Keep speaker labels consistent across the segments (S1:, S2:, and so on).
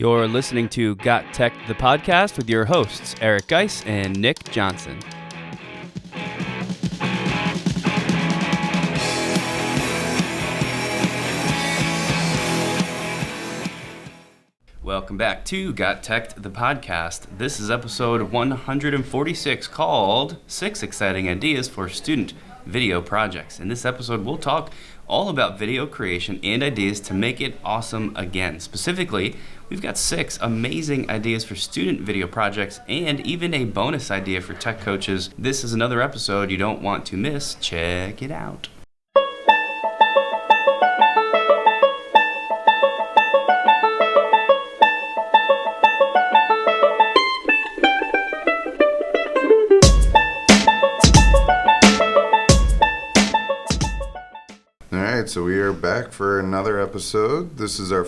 S1: You're listening to GotTechED the Podcast with your hosts, Eric Geis and Nick Johnson. Welcome back to GotTechED the Podcast. This is episode 146 called 6 Exciting Ideas for Student Video Projects. In this episode, we'll talk all about video creation and ideas to make it awesome again. Specifically, we've got 6 amazing ideas for student video projects and even a bonus idea for tech coaches. This is another episode you don't want to miss. Check it out.
S2: So we are back for another episode. This is our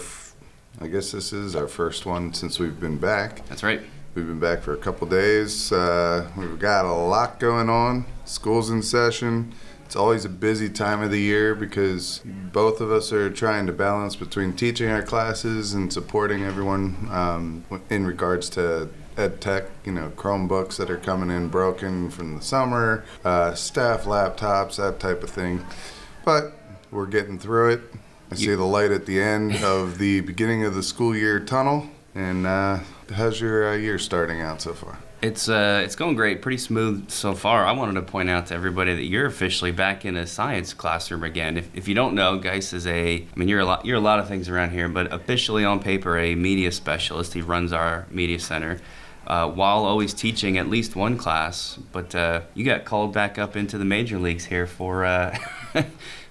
S2: first one since we've been back.
S1: That's right.
S2: We've been back for a couple days. We've got a lot going on. School's in session. It's always a busy time of the year because both of us are trying to balance between teaching our classes and supporting everyone in regards to ed tech, Chromebooks that are coming in broken from the summer, staff laptops, that type of thing. But we're getting through it. I see the light at the end of the beginning of the school year tunnel. And how's your year starting out so far?
S1: It's going great, pretty smooth so far. I wanted to point out to everybody that you're officially back in a science classroom again. If you don't know, Geis is you're a lot of things around here, but officially on paper a media specialist. He runs our media center. While always teaching at least one class, but you got called back up into the major leagues here for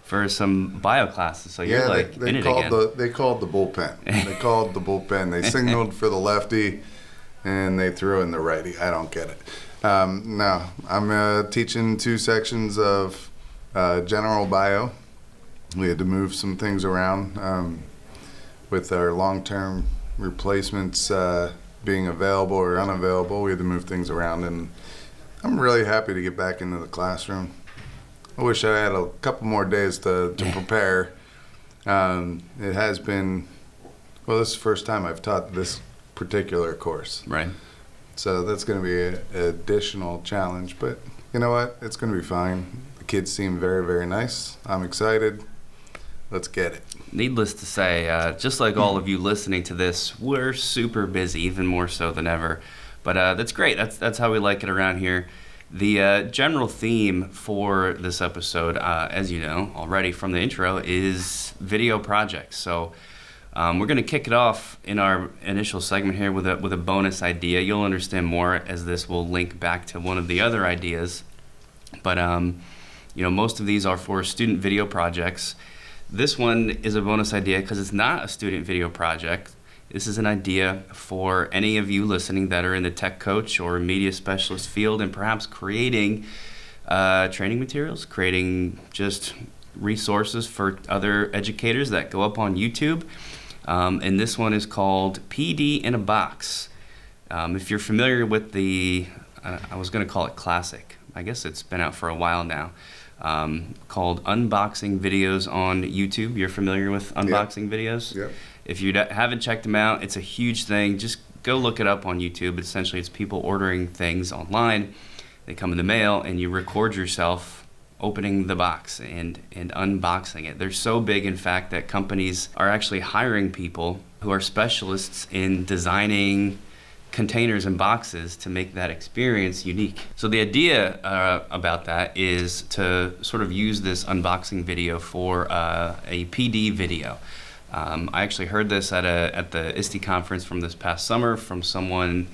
S1: for some bio classes, so you're in it again.
S2: They called the bullpen. They signaled for the lefty, and they threw in the righty. I don't get it. No, I'm teaching 2 sections of general bio. We had to move some things around with our long-term replacements being available or unavailable. We had to move things around, and I'm really happy to get back into the classroom. I wish I had a couple more days to prepare. It has been, this is the first time I've taught this particular course.
S1: Right.
S2: So that's going to be an additional challenge, but you know what? It's going to be fine. The kids seem very, very nice. I'm excited. Let's get it.
S1: Needless to say, just like all of you listening to this, we're super busy, even more so than ever. But that's great. That's how we like it around here. The general theme for this episode, as you know already from the intro, is video projects. So we're going to kick it off in our initial segment here with a bonus idea. You'll understand more as this will link back to one of the other ideas. But most of these are for student video projects. This one is a bonus idea because it's not a student video project. This is an idea for any of you listening that are in the tech coach or media specialist field and perhaps creating training materials, creating just resources for other educators that go up on YouTube. And this one is called PD in a Box. If you're familiar with I was going to call it classic. I guess it's been out for a while now. Called unboxing videos on YouTube. You're familiar with unboxing videos?
S2: Yep.
S1: If you haven't checked them out, it's a huge thing. Just go look it up on YouTube. Essentially, it's people ordering things online. They come in the mail, and you record yourself opening the box and unboxing it. They're so big, in fact, that companies are actually hiring people who are specialists in designing containers and boxes to make that experience unique. So the idea about that is to sort of use this unboxing video for a PD video. I actually heard this at the ISTE conference from this past summer from someone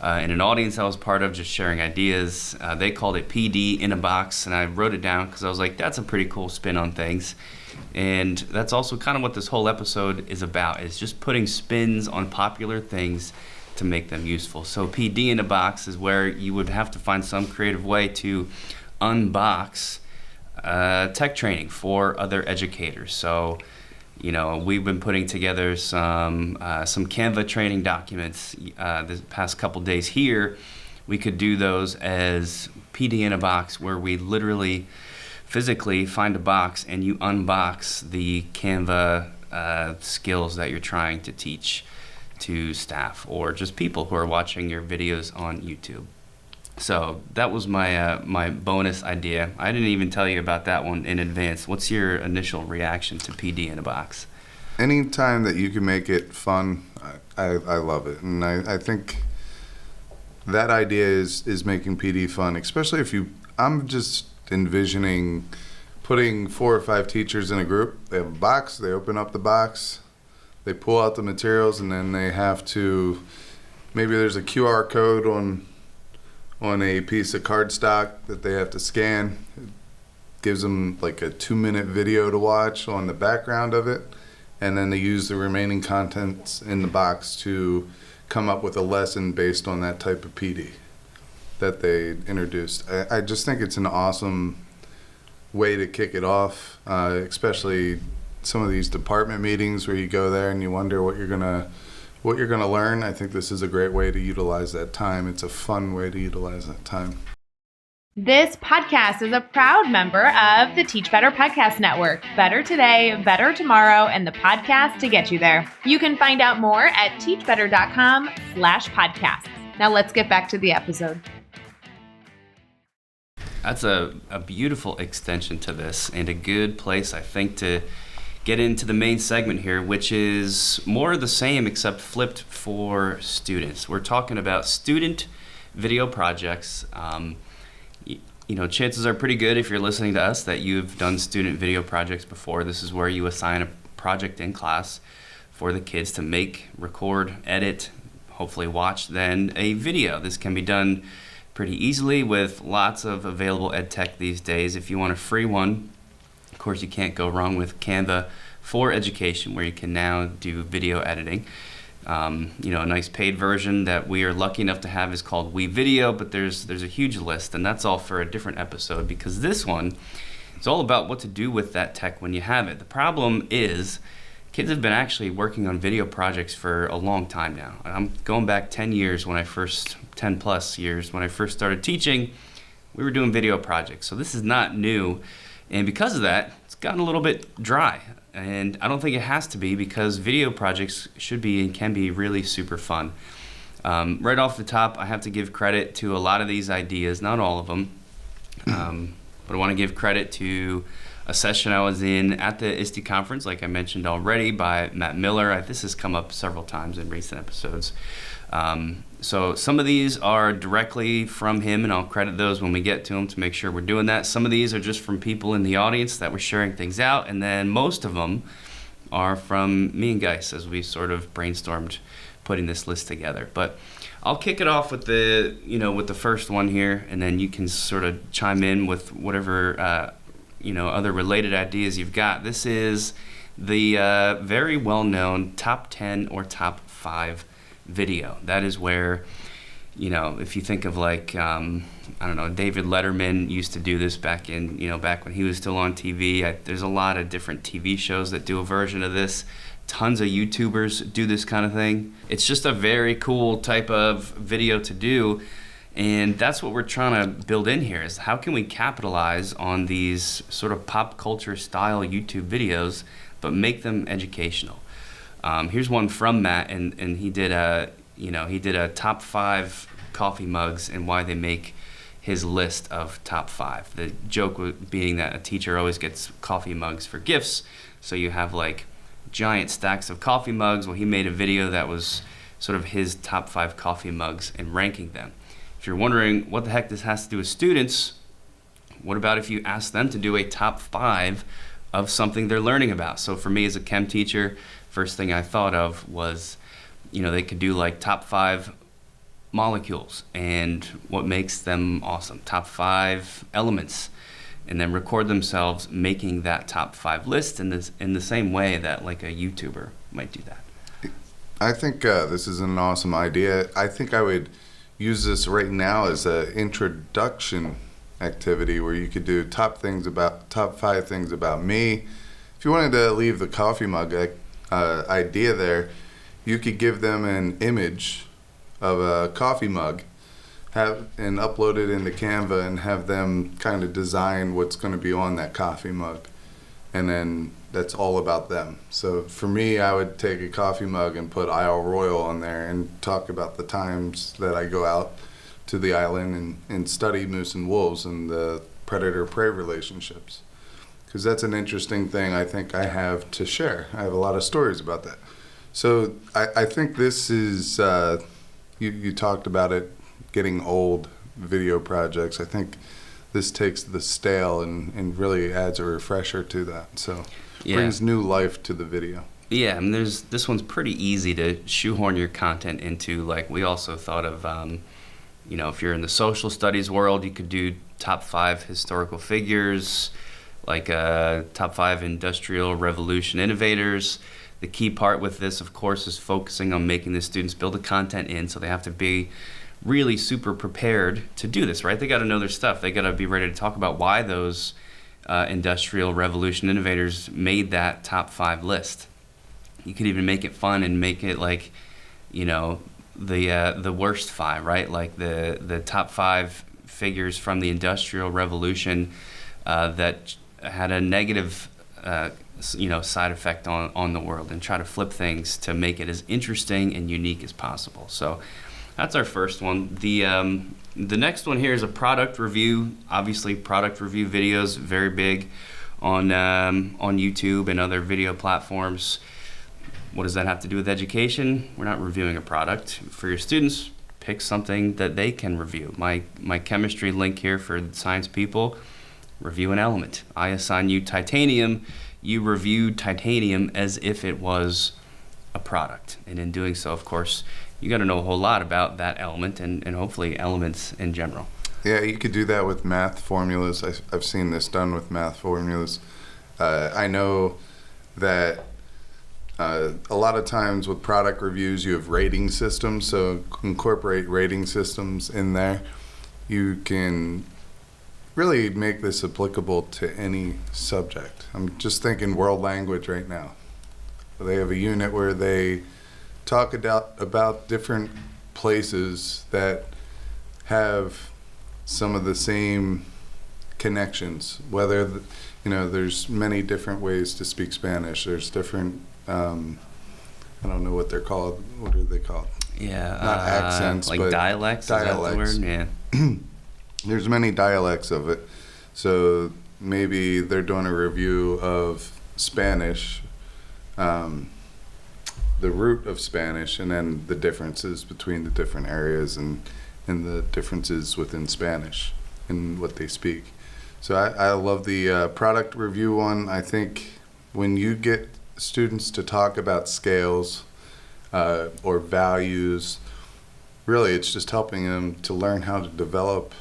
S1: in an audience I was part of, just sharing ideas. They called it PD in a Box, and I wrote it down because I was like, that's a pretty cool spin on things. And that's also kind of what this whole episode is about, is just putting spins on popular things to make them useful. So PD in a Box is where you would have to find some creative way to unbox tech training for other educators. So we've been putting together some Canva training documents the past couple days here. We could do those as PD in a Box, where we literally physically find a box and you unbox the Canva skills that you're trying to teach to staff or just people who are watching your videos on YouTube. So that was my my bonus idea. I didn't even tell you about that one in advance. What's your initial reaction to PD in a box?
S2: Anytime that you can make it fun, I love it. And I think that idea is making PD fun, especially if I'm just envisioning putting 4 or 5 teachers in a group. They have a box, they open up the box, they pull out the materials, and then they have to, maybe there's a QR code on a piece of cardstock that they have to scan. It gives them like a 2-minute video to watch on the background of it, and then they use the remaining contents in the box to come up with a lesson based on that type of PD that they introduced. I just think it's an awesome way to kick it off, especially some of these department meetings where you go there and you wonder what you're gonna learn. I think this is a great way to utilize that time. It's a fun way to utilize that time.
S3: This podcast is a proud member of the Teach Better Podcast Network. Better today, better tomorrow, and the podcast to get you there. You can find out more at teachbetter.com/podcasts. Now let's get back to the episode.
S1: That's a beautiful extension to this, and a good place, I think, to get into the main segment here, which is more of the same except flipped for students. We're talking about student video projects. Chances are pretty good if you're listening to us that you've done student video projects before. This is where you assign a project in class for the kids to make, record, edit, hopefully watch then a video. This can be done pretty easily with lots of available ed tech these days. If you want a free one, of course you can't go wrong with Canva for Education, where you can now do video editing. A nice paid version that we are lucky enough to have is called WeVideo, but there's a huge list, and that's all for a different episode, because this one is all about what to do with that tech when you have it. The problem is kids have been actually working on video projects for a long time now. I'm going back 10 plus years when I first started teaching. We were doing video projects, so this is not new, and because of that, it's gotten a little bit dry. And I don't think it has to be, because video projects should be and can be really super fun. Right off the top, I have to give credit to a lot of these ideas, not all of them, but I want to give credit to a session I was in at the ISTE conference, like I mentioned already, by Matt Miller. This has come up several times in recent episodes. So some of these are directly from him, and I'll credit those when we get to them to make sure we're doing that. Some of these are just from people in the audience that were sharing things out, and then most of them are from me and Geis as we sort of brainstormed putting this list together. But I'll kick it off with the first one here, and then you can sort of chime in with whatever other related ideas you've got. This is the very well-known top 10 or top 5 video. That is where, if you think of like, David Letterman used to do this back when he was still on TV. There's a lot of different TV shows that do a version of this. Tons of YouTubers do this kind of thing. It's just a very cool type of video to do. And that's what we're trying to build in here, is how can we capitalize on these sort of pop culture style YouTube videos, but make them educational. Here's one from Matt, and he did a top 5 coffee mugs and why they make his list of top 5. The joke being that a teacher always gets coffee mugs for gifts, so you have like giant stacks of coffee mugs. Well, he made a video that was sort of his top 5 coffee mugs and ranking them. If you're wondering what the heck this has to do with students, what about if you ask them to do a top 5 of something they're learning about? So for me as a chem teacher, first thing I thought of was, they could do like top 5 molecules and what makes them awesome, top 5 elements, and then record themselves making that top 5 list in the same way that like a YouTuber might do that.
S2: I think this is an awesome idea. I think I would use this right now as an introduction activity where you could do top 5 things about me. If you wanted to leave the coffee mug idea there, you could give them an image of a coffee mug, and upload it into Canva and have them kind of design what's going to be on that coffee mug. and then that's all about them. So for me, I would take a coffee mug and put Isle Royal on there and talk about the times that I go out to the island and study moose and wolves and the predator-prey relationships. Because that's an interesting thing I think I have to share. I have a lot of stories about that. So I think this is, you talked about it getting old, video projects. I think this takes the stale and really adds a refresher to that. So brings new life to the video.
S1: Yeah, and this one's pretty easy to shoehorn your content into. Like, we also thought of, if you're in the social studies world, you could do top 5 historical figures, like top 5 industrial revolution innovators. The key part with this, of course, is focusing on making the students build the content in, so they have to be really super prepared to do this, right? They got to know their stuff. They got to be ready to talk about why those industrial revolution innovators made that top 5 list. You could even make it fun and make it like, the worst 5, right? Like the top 5 figures from the Industrial Revolution that had a negative side effect on the world, and try to flip things to make it as interesting and unique as possible. So that's our first one. The next one here is a product review. Obviously, product review videos, very big on YouTube and other video platforms. What does that have to do with education? We're not reviewing a product. For your students, pick something that they can review. My chemistry link here for science people, review an element. I assign you titanium. You review titanium as if it was a product. And in doing so, of course, you got to know a whole lot about that element and hopefully elements in general.
S2: Yeah, you could do that with math formulas. I've seen this done with math formulas. I know that a lot of times with product reviews, you have rating systems, so incorporate rating systems in there. You can really make this applicable to any subject. I'm just thinking world language right now. They have a unit where they talk about different places that have some of the same connections, whether there's many different ways to speak Spanish. There's different I don't know what they're called. What are they called?
S1: Yeah,
S2: not accents,
S1: like
S2: but
S1: dialects.
S2: Dialects.
S1: Is that the word? Yeah.
S2: There's many dialects of it. So maybe they're doing a review of Spanish, the root of Spanish, and then the differences between the different areas and the differences within Spanish and what they speak. So I love the product review one. I think when you get students to talk about scales or values, really it's just helping them to learn how to develop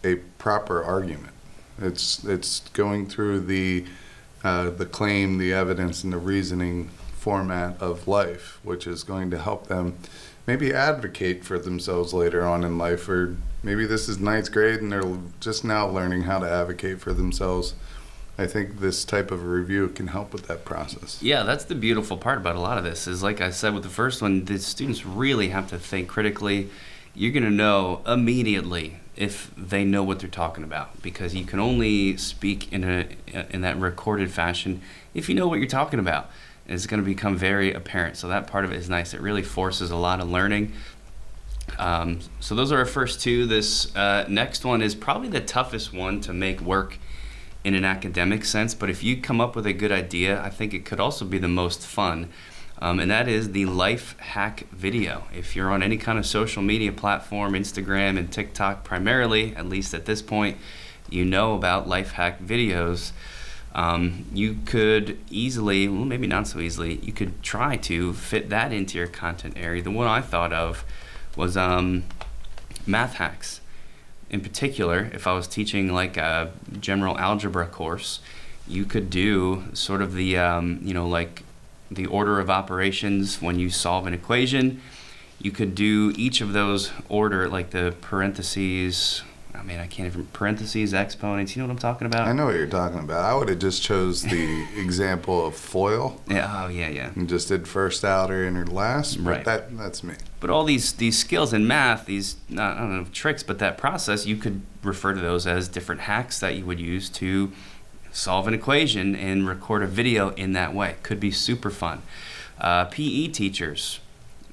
S2: a proper argument. It's going through the claim, the evidence, and the reasoning format of life, which is going to help them maybe advocate for themselves later on in life, or maybe this is ninth grade and they're just now learning how to advocate for themselves. I think this type of a review can help with that process.
S1: Yeah, that's the beautiful part about a lot of this is, like I said with the first one, the students really have to think critically. You're going to know immediately if they know what they're talking about, because you can only speak in that recorded fashion if you know what you're talking about. And it's going to become very apparent. So that part of it is nice. It really forces a lot of learning. So those are our first two. This next one is probably the toughest one to make work in an academic sense, but if you come up with a good idea, I think it could also be the most fun, and that is the life hack video. If you're on any kind of social media platform, Instagram and TikTok primarily, at least at this point, you know about life hack videos. You could easily, well, maybe not so easily, you could try to fit that into your content area. The one I thought of was math hacks. In particular, if I was teaching like a general algebra course, you could do sort of the, like the order of operations when you solve an equation. You could do each of those order, like the parentheses, I can't even, parentheses, exponents, you know what I'm talking about?
S2: I know what you're talking about. I would have just chose the example of FOIL.
S1: Yeah, yeah.
S2: And just did first outer, inner last, but
S1: right.
S2: That's me.
S1: But all these skills in math, these, I don't know, tricks, but that process, you could refer to those as different hacks that you would use to solve an equation and record a video in that way. Could be super fun. PE teachers,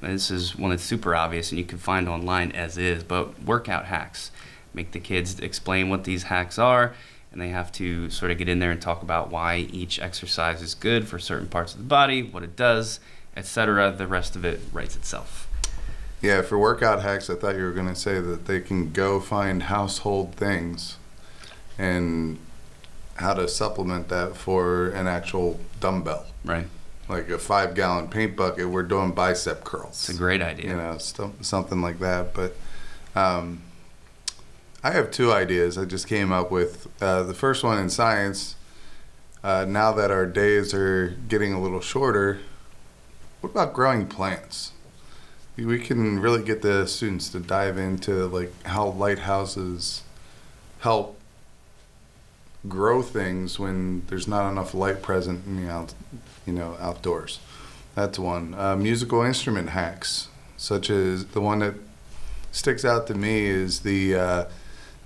S1: this is one that's super obvious and you can find online as is, but workout hacks. Make the kids explain what these hacks are, and they have to sort of get in there and talk about why each exercise is good for certain parts of the body, what it does, etc. The rest of it writes itself.
S2: Yeah, for workout hacks, I thought you were going to say that they can go find household things and how to supplement that for an actual dumbbell.
S1: Right.
S2: Like a 5-gallon paint bucket, we're doing bicep curls.
S1: It's a great idea.
S2: You know, something like that. But I have 2 ideas I just came up with. The first one in science, now that our days are getting a little shorter, what about growing plants? We can really get the students to dive into like how lighthouses help grow things when there's not enough light present in the outdoors. That's one. Musical instrument hacks, such as the one that sticks out to me is the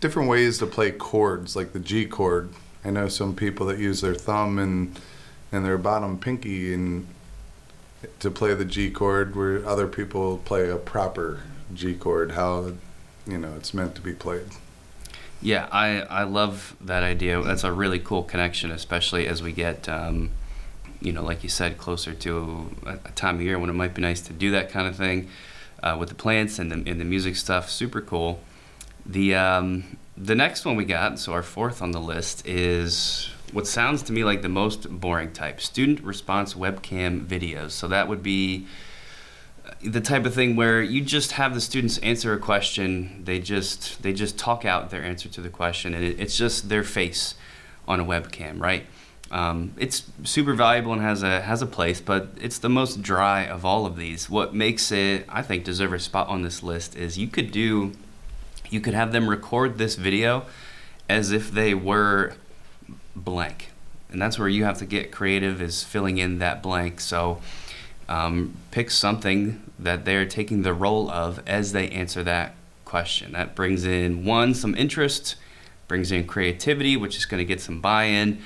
S2: different ways to play chords, like the G chord. I know some people that use their thumb and their bottom pinky to play the G chord, where other people play a proper G chord, how it's meant to be played.
S1: Yeah, I love that idea. That's a really cool connection, especially as we get, like you said, closer to a time of year when it might be nice to do that kind of thing with the plants and the music stuff. Super cool. The next one we got, so our 4th on the list, is what sounds to me like the most boring type, student response webcam videos. So that would be the type of thing where you just have the students answer a question, they just talk out their answer to the question, and it's just their face on a webcam, right? It's super valuable and has a place, but it's the most dry of all of these. What makes it, I think, deserve a spot on this list is you could have them record this video as if they were blank, and that's where you have to get creative, is filling in that blank. So pick something that they're taking the role of as they answer that question. That brings in some interest, brings in creativity, which is going to get some buy-in,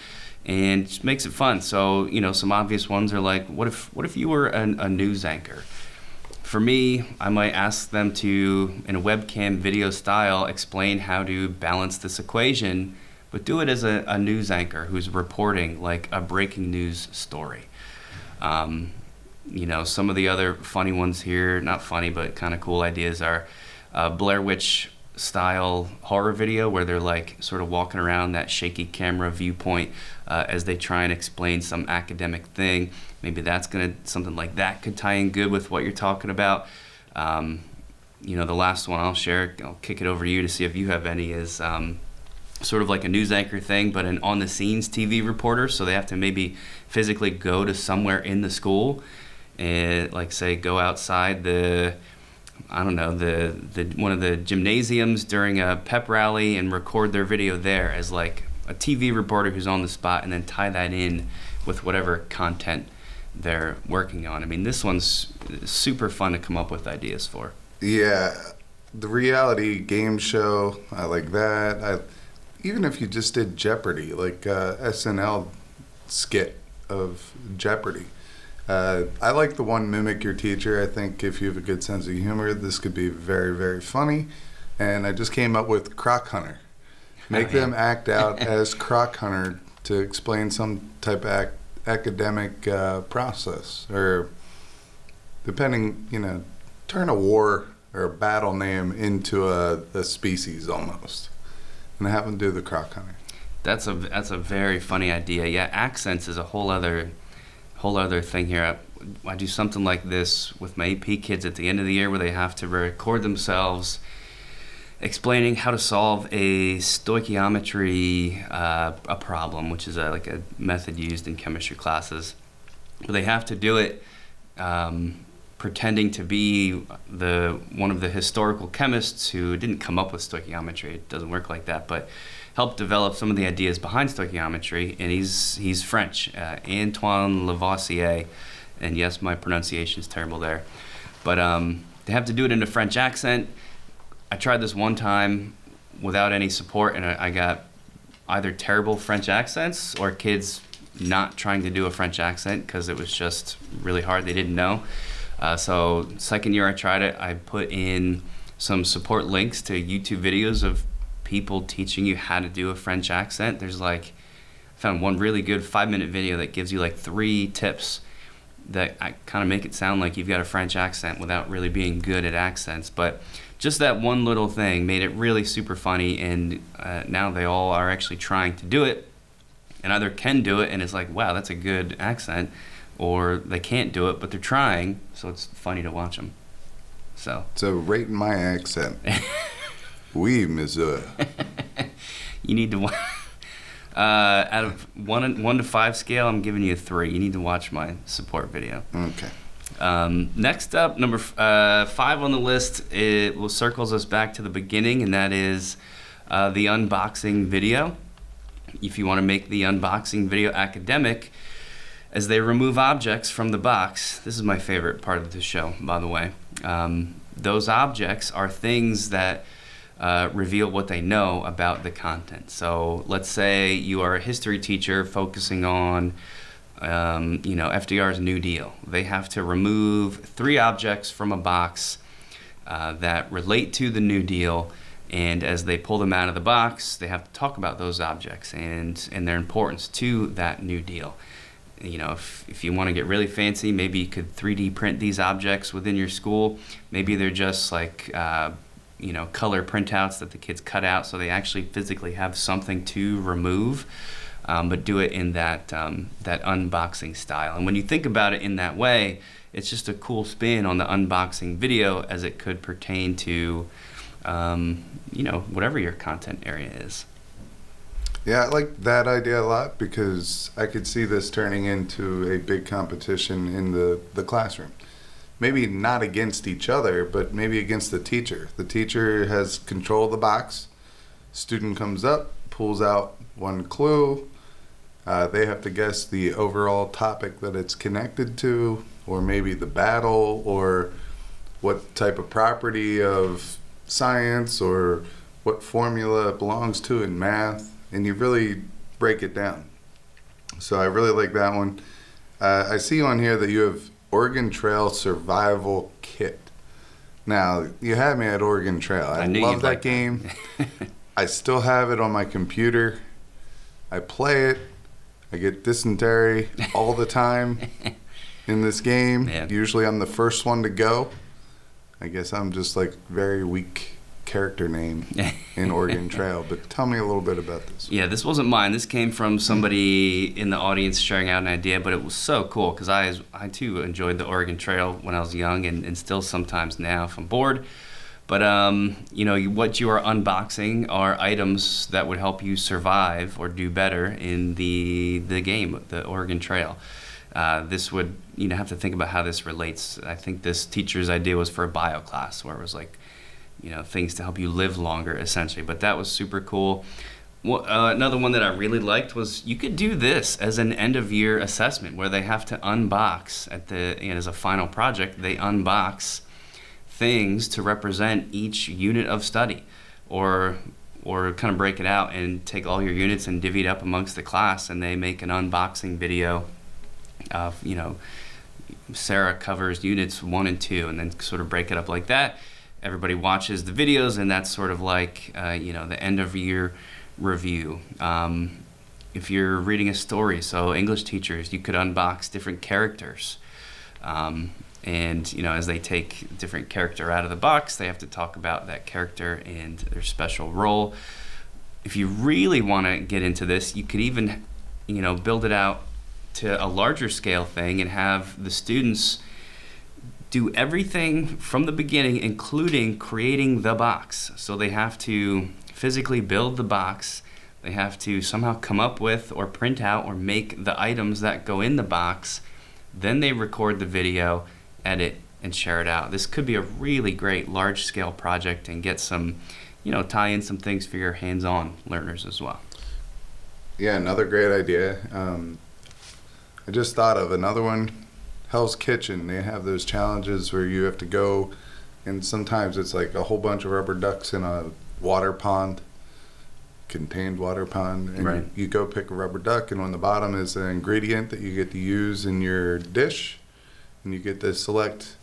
S1: and just makes it fun. So some obvious ones are like, what if you were a news anchor? For me, I might ask them to, in a webcam video style, explain how to balance this equation, but do it as a news anchor who's reporting like a breaking news story. Some of the other funny ones here, not funny, but kind of cool ideas are Blair Witch style horror video where they're like sort of walking around that shaky camera viewpoint as they try and explain some academic thing. Maybe something like that could tie in good with what you're talking about. The last one I'll share, I'll kick it over to you to see if you have any, is sort of like a news anchor thing, but an on-the-scenes TV reporter. So they have to maybe physically go to somewhere in the school and, like, say, go outside the one of the gymnasiums during a pep rally and record their video there as like a TV reporter who's on the spot, and then tie that in with whatever content they're working on. I mean, this one's super fun to come up with ideas for.
S2: Yeah, the reality game show, I like that. Even if you just did Jeopardy, like SNL skit of Jeopardy. I like the one Mimic Your Teacher. I think if you have a good sense of humor, this could be very, very funny. And I just came up with Croc Hunter. Make them act out as Croc Hunter to explain some type of academic process. Or depending, turn a war or a battle name into a species almost. And have them do the Croc Hunter.
S1: That's a very funny idea. Yeah, accents is a whole other thing here. I do something like this with my AP kids at the end of the year where they have to record themselves explaining how to solve a stoichiometry a problem, which is like a method used in chemistry classes. But they have to do it pretending to be one of the historical chemists who didn't come up with stoichiometry. It doesn't work like that, but helped develop some of the ideas behind stoichiometry, and he's French, Antoine Lavoisier, and yes, my pronunciation is terrible there, but they have to do it in a French accent. I tried this one time without any support, and I got either terrible French accents or kids not trying to do a French accent because it was just really hard. They didn't know. So second year I tried it, I put in some support links to YouTube videos of people teaching you how to do a French accent. There's I found one really good 5-minute video that gives you 3 tips that I kind of make it sound like you've got a French accent without really being good at accents. But just that one little thing made it really super funny, and now they all are actually trying to do it, and either can do it and it's wow, that's a good accent, or they can't do it but they're trying, so it's funny to watch them. So
S2: rating my accent. Oui, monsieur.
S1: You need to out of 1 to 5 scale, I'm giving you a 3. You need to watch my support video.
S2: Okay.
S1: Next up, number 5 on the list, circles us back to the beginning, and that is the unboxing video. If you want to make the unboxing video academic, as they remove objects from the box, this is my favorite part of the show, by the way. Those objects are things that reveal what they know about the content. So let's say you are a history teacher focusing on FDR's New Deal. They have to remove 3 objects from a box that relate to the New Deal, and as they pull them out of the box, they have to talk about those objects and their importance to that New Deal. If you want to get really fancy, maybe you could 3D print these objects within your school. Maybe they're just color printouts that the kids cut out, so they actually physically have something to remove, but do it in that unboxing style. And when you think about it in that way, it's just a cool spin on the unboxing video as it could pertain to whatever your content area is.
S2: Yeah, I like that idea a lot because I could see this turning into a big competition in the classroom. Maybe not against each other, but maybe against the teacher. The teacher has control of the box. Student comes up, pulls out 1 clue. They have to guess the overall topic that it's connected to, or maybe the battle, or what type of property of science, or what formula it belongs to in math, and you really break it down. So I really like that one. I see on here that you have Oregon Trail Survival Kit. Now, you had me at Oregon Trail. I love that game. I still have it on my computer. I play it. I get dysentery all the time in this game.
S1: Yeah.
S2: Usually I'm the first one to go. I guess I'm just very weak character name in Oregon Trail. But tell me a little bit about this.
S1: Yeah, this wasn't mine. This came from somebody in the audience sharing out an idea, but it was so cool because I too enjoyed the Oregon Trail when I was young, and still sometimes now if I'm bored. But what you are unboxing are items that would help you survive or do better in the game, the Oregon Trail. This would have to think about how this relates. I think this teacher's idea was for a bio class where it was things to help you live longer, essentially. But that was super cool. Another one that I really liked was you could do this as an end-of-year assessment where they have to unbox as a final project. They unbox things to represent each unit of study, or kind of break it out and take all your units and divvy it up amongst the class, and they make an unboxing video of Sarah covers units 1 and 2, and then sort of break it up like that. Everybody watches the videos, and that's sort of the end of year review. If you're reading a story, so English teachers, you could unbox different characters. And as they take different character out of the box, they have to talk about that character and their special role. If you really want to get into this, you could even build it out to a larger scale thing and have the students do everything from the beginning, including creating the box. So they have to physically build the box. They have to somehow come up with or print out or make the items that go in the box. Then they record the video, edit, and share it out. This could be a really great large-scale project and get some, tie in some things for your hands-on learners as well.
S2: Yeah, another great idea. I just thought of another one. Hell's Kitchen. They have those challenges where you have to go, and sometimes it's a whole bunch of rubber ducks in a water pond. contained water pond, and
S1: Right.
S2: you go pick a rubber duck, and on the bottom is an ingredient that you get to use in your dish, and you get to select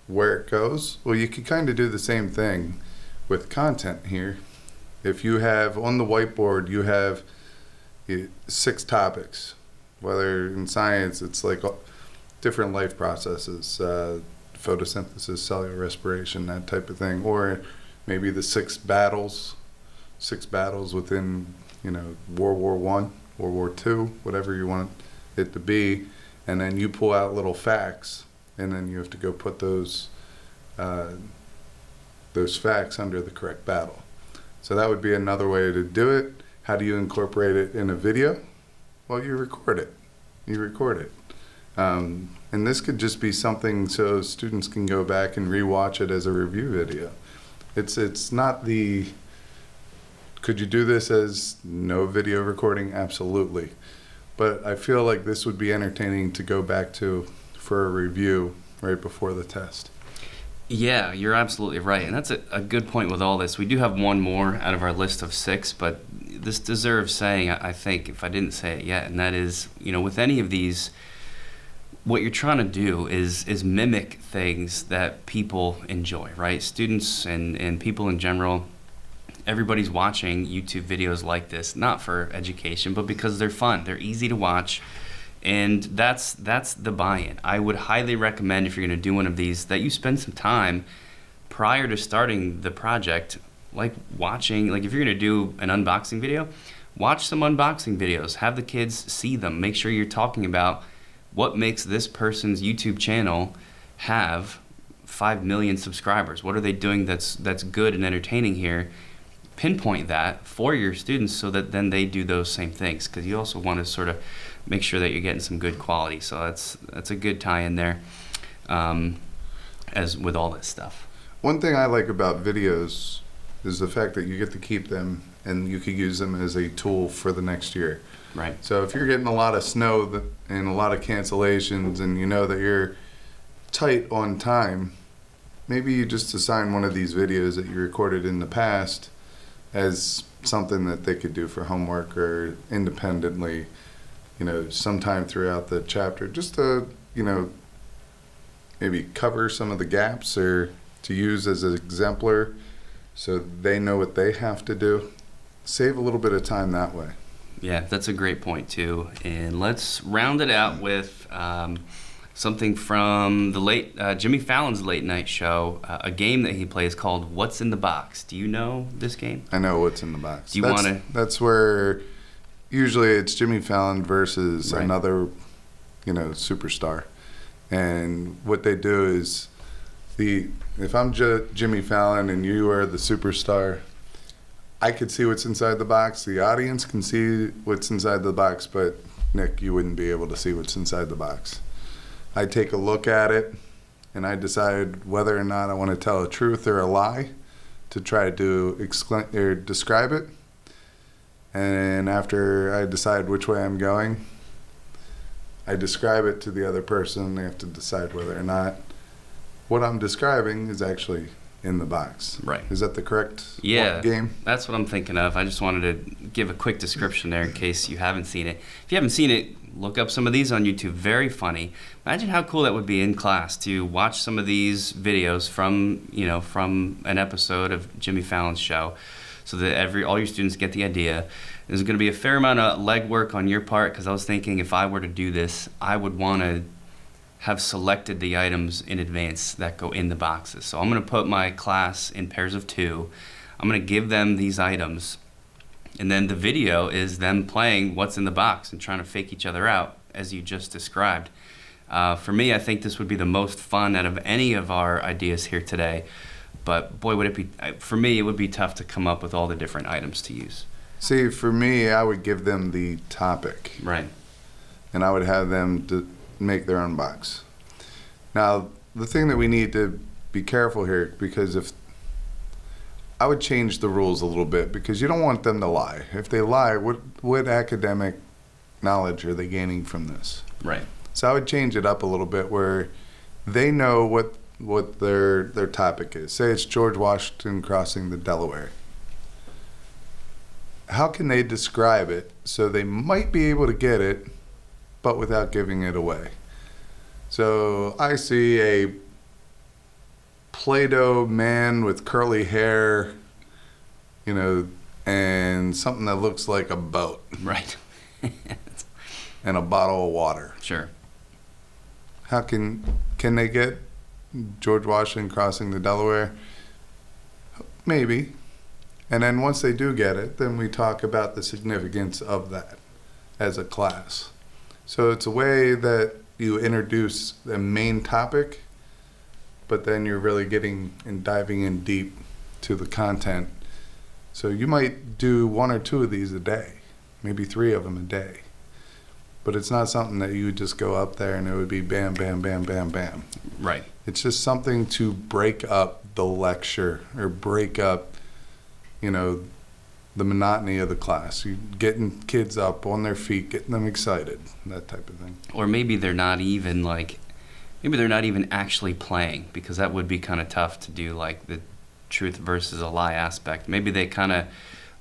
S2: where it goes. Well, you could kind of do the same thing with content here. If you have on the whiteboard, you have 6 topics, whether in science it's like different life processes, photosynthesis, cellular respiration, that type of thing, or maybe the 6 battles within, World War I, World War II, whatever you want it to be, and then you pull out little facts, and then you have to go put those facts under the correct battle. So that would be another way to do it. How do you incorporate it in a video? Well, you record it. And this could just be something so students can go back and rewatch it as a review video. It's not the, could you do this as no video recording? Absolutely. But I feel like this would be entertaining to go back to for a review right before the test.
S1: Yeah, you're absolutely right. And that's a good point with all this. We do have one more out of our list of 6, but this deserves saying, I think, if I didn't say it yet, and that is, with any of these, what you're trying to do is mimic things that people enjoy, right? Students and people in general, everybody's watching YouTube videos like this, not for education, but because they're fun. They're easy to watch. And that's the buy-in. I would highly recommend, if you're going to do one of these, that you spend some time prior to starting the project, like watching, like if you're going to do an unboxing video, watch some unboxing videos. Have the kids see them. Make sure you're talking about what makes this person's YouTube channel have 5 million subscribers. What are they doing that's good and entertaining here? Pinpoint that for your students so that then they do those same things, because you also want to sort of make sure that you're getting some good quality. So that's a good tie-in there, as with all this stuff.
S2: One thing I like about videos is the fact that you get to keep them and you could use them as a tool for the next year.
S1: Right.
S2: So if you're getting a lot of snow and a lot of cancellations and you know that you're tight on time, maybe you just assign one of these videos that you recorded in the past as something that they could do for homework or independently, sometime throughout the chapter, just to, maybe cover some of the gaps or to use as an exemplar so they know what they have to do. Save a little bit of time that way.
S1: Yeah, that's a great point too. And let's round it out with something from the late Jimmy Fallon's late night show, a game that he plays called What's in the Box. Do you know this game?
S2: I know What's in the Box.
S1: Do you want to?
S2: That's where usually it's Jimmy Fallon versus
S1: Right.
S2: another, superstar. And what they do is, if I'm Jimmy Fallon and you are the superstar, I could see what's inside the box. The audience can see what's inside the box, but Nick, you wouldn't be able to see what's inside the box. I take a look at it, and I decide whether or not I want to tell a truth or a lie to try to describe it. And after I decide which way I'm going, I describe it to the other person. They have to decide whether or not what I'm describing is actually in the box.
S1: Right.
S2: Is that the correct game?
S1: That's what I'm thinking of. I just wanted to give a quick description there in case you haven't seen it. If you haven't seen it, look up some of these on YouTube. Very funny. Imagine how cool that would be in class to watch some of these videos from an episode of Jimmy Fallon's show, so that all your students get the idea. There's going to be a fair amount of legwork on your part, because I was thinking if I were to do this, I would want to have selected the items in advance that go in the boxes. So I'm going to put my class in pairs of 2. I'm going to give them these items, and then the video is them playing what's in the box and trying to fake each other out, as you just described. For me, I think this would be the most fun out of any of our ideas here today. But boy, would it be, for me, it would be tough to come up with all the different items to use.
S2: See, for me, I would give them the topic.
S1: Right.
S2: And I would have them make their own box. Now, the thing that we need to be careful here, because if I would change the rules a little bit, because you don't want them to lie. If they lie, what academic knowledge are they gaining from this?
S1: Right.
S2: So I would change it up a little bit where they know what their topic is. Say it's George Washington crossing the Delaware. how can they describe it so they might be able to get it, but without giving it away? So I see a Play-Doh man with curly hair, and something that looks like a boat.
S1: Right.
S2: And a bottle of water.
S1: Sure.
S2: How can they get George Washington crossing the Delaware? Maybe. And then once they do get it, then we talk about the significance of that as a class. So it's a way that you introduce the main topic, but then you're really getting and diving in deep to the content. So you might do 1 or 2 of these a day, maybe 3 of them a day. But it's not something that you would just go up there and it would be bam, bam, bam, bam, bam.
S1: Right.
S2: It's just something to break up the lecture or break up, the monotony of the class. You getting kids up on their feet, getting them excited, that type of thing.
S1: Or maybe they're not even actually playing, because that would be kind of tough to do, like the truth versus a lie aspect. Maybe they kind of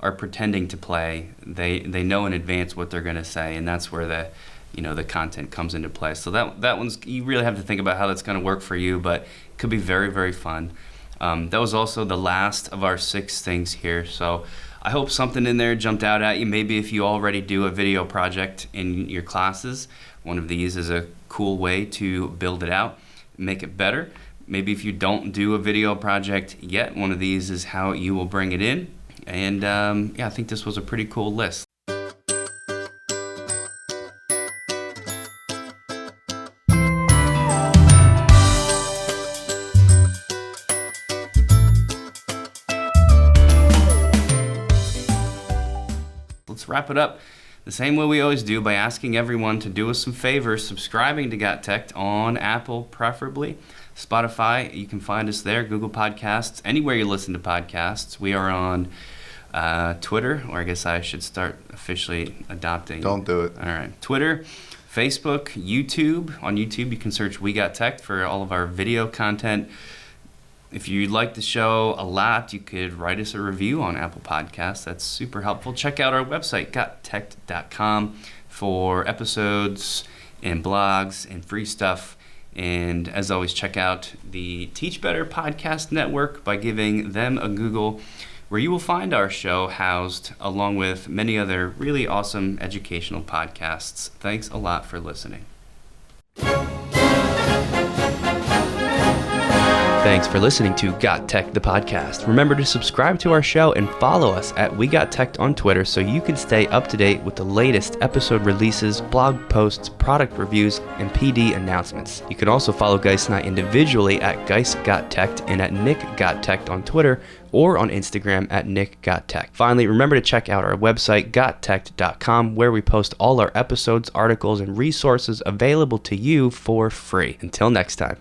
S1: are pretending to play. They know in advance what they're going to say, and that's where the content comes into play. So that one's, you really have to think about how that's going to work for you, but it could be very, very fun. That was also the last of our 6 things here. So I hope something in there jumped out at you. Maybe if you already do a video project in your classes, one of these is a cool way to build it out, make it better. Maybe if you don't do a video project yet, one of these is how you will bring it in. And I think this was a pretty cool list. Let's wrap it up the same way we always do, by asking everyone to do us some favors, subscribing to GotTechED on Apple preferably. Spotify, you can find us there, Google Podcasts, anywhere you listen to podcasts. We are on Twitter, or I guess I should start officially adopting.
S2: Don't do it.
S1: All right. Twitter, Facebook, YouTube. On YouTube, you can search We Got Tech for all of our video content. If you like the show a lot, you could write us a review on Apple Podcasts. That's super helpful. Check out our website, GotTechED.com, for episodes and blogs and free stuff. And as always, check out the Teach Better Podcast Network by giving them a Google, where you will find our show housed along with many other really awesome educational podcasts. Thanks a lot for listening. Thanks for listening to GotTechED the Podcast. Remember to subscribe to our show and follow us at We Got Tech on Twitter so you can stay up to date with the latest episode releases, blog posts, product reviews, and PD announcements. You can also follow Geis and I individually at Geis Got Tech and at Nick Got Tech on Twitter, or on Instagram at Nick Got Tech. Finally, remember to check out our website, GotTechED.com, where we post all our episodes, articles, and resources available to you for free. Until next time.